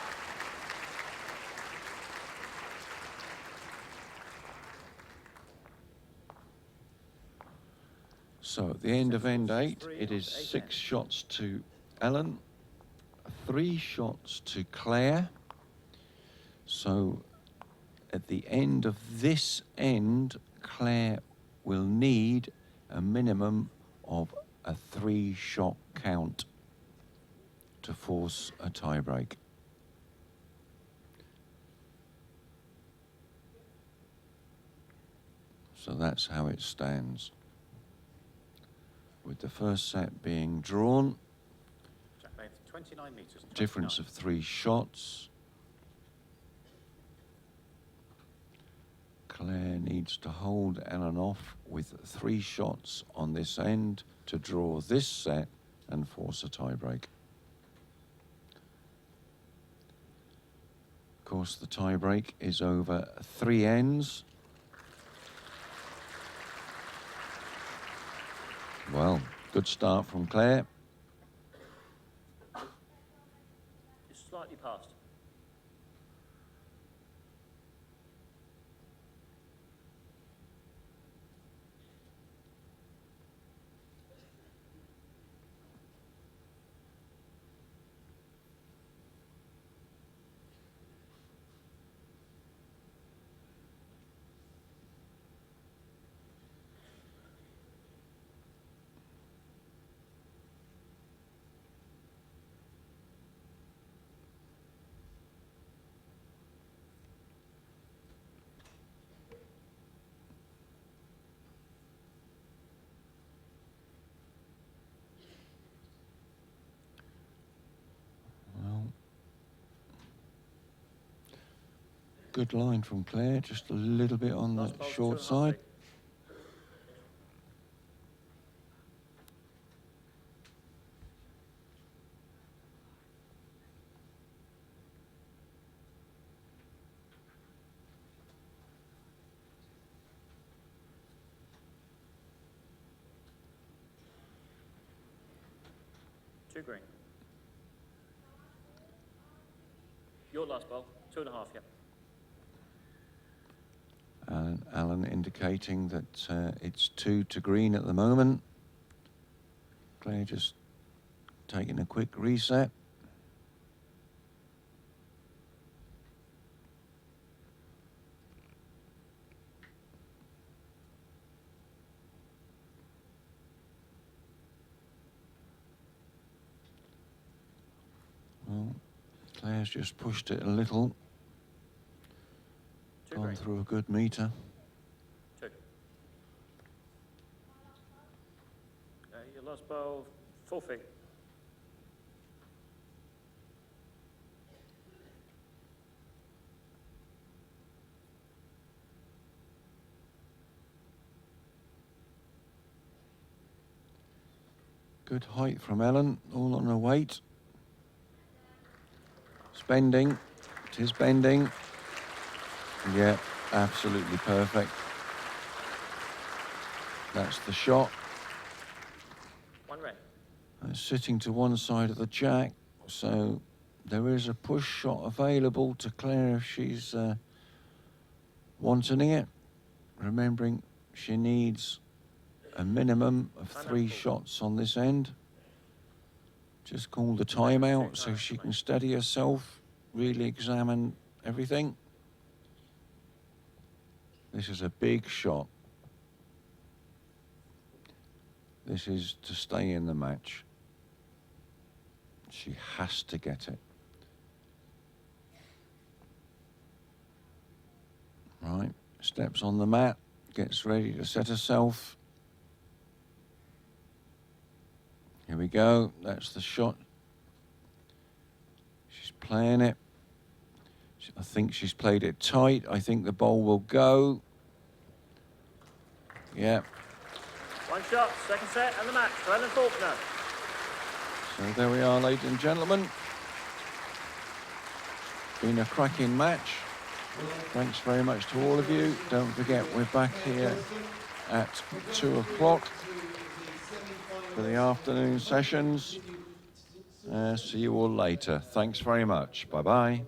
So at the end of end 8, it is 6 shots to Ellen, 3 shots to Claire. So at the end of this end, Claire will need a minimum of a 3-shot count to force a tie-break. So that's how it stands. With the first set being drawn, Jack length 29 metres. and difference 29. of 3 shots. Claire needs to hold Ellen off with 3 shots on this end to draw this set and force a tie-break. Of course, the tie-break is over 3 ends. Well, good start from Claire. It's slightly past. Good line from Claire, just a little bit on the Last ball, short 2.5 side. feet. Two green. Your last ball, 2.5, yeah. And Alan indicating that it's 2 to green at the moment. Claire just taking a quick reset. Well, Claire's just pushed it a little. Two Gone green. through a good meter. Two. Your last ball, 4 feet. Good height from Ellen, all on her weight. It's bending, it is bending. Yeah, absolutely perfect. That's the shot. One red. It's sitting to one side of the jack, so there is a push shot available to Claire if she's wanting it. Remembering she needs a minimum of 3 shots on this end. Just call the timeout so she can steady herself, really examine everything. This is a big shot. This is to stay in the match. She has to get it. Right, steps on the mat, gets ready to set herself. Here we go, that's the shot. She's playing it. I think she's played it tight. I think the ball will go. Yeah. One shot, second set, and the match for Ellen Faulkner. So there we are, ladies and gentlemen. Been a cracking match. Thanks very much to all of you. Don't forget, we're back here at 2 o'clock for the afternoon sessions. See you all later. Thanks very much. Bye-bye.